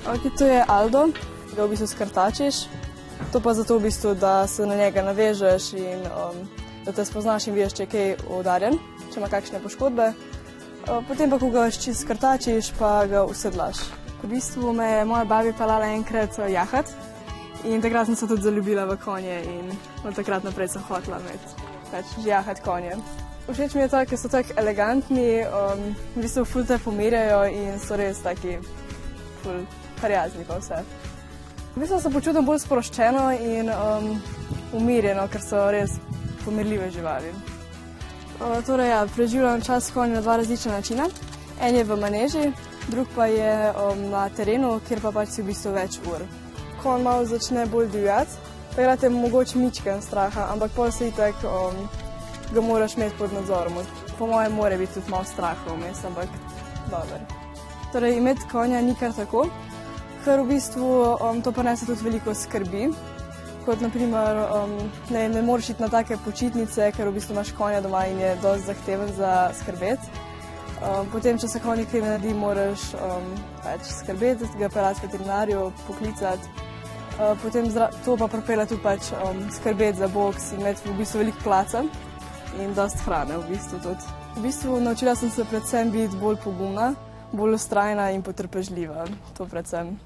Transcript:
To je Aldo, ga v bistvu skrtačiš. To pa zato v bistvu, da se na njega navežeš in da te spoznaš in vidiš, če je kaj udarjen, če ima kakšne poškodbe. Potem pa, ko ga čist skrtačiš, pa ga usedlaš. V bistvu me je moja babi pelala enkrat jahat in takrat sem se tudi zaljubila v konje in od takrat naprej sem hotela imeti jahat konje. Všeč mi je to, ker so tako elegantni, v bistvu ful te pomirjajo in so res taki ful prijazni pa vse. V bistvu se počutim bolj sproščeno in umirjeno, ker so res pomirljive živali. Torej ja, preživljam čas s konji na dva različna načina. En je v maneži, drug pa je na terenu, kjer pa pač si v bistvu več ur. Konj malo začne bolj divjati, takrat je mogoče mičken straha, ampak pol se itak ga moraš imeti pod nadzorom. Po mojem mora biti tudi malo straha vmes, ampak dober. Torej, imeti konja ni kar tako, ker v bistvu to prinese tudi veliko skrbi. Kot naprimer, ne moreš iti na take počitnice, ker v bistvu imaš konja doma in je dosti zahteven za skrbeti. Potem, če se konju kaj naredi, moraš skrbeti, ga peljati k veterinarju, poklicati. Potem to pa pripelje tudi skrbeti za boks in imeti v bistvu veliko placa in dosti hrane v bistvu tudi. V bistvu naučila sem se predvsem biti bolj pogumna, bolj vztrajna in potrpežljiva, to predvsem.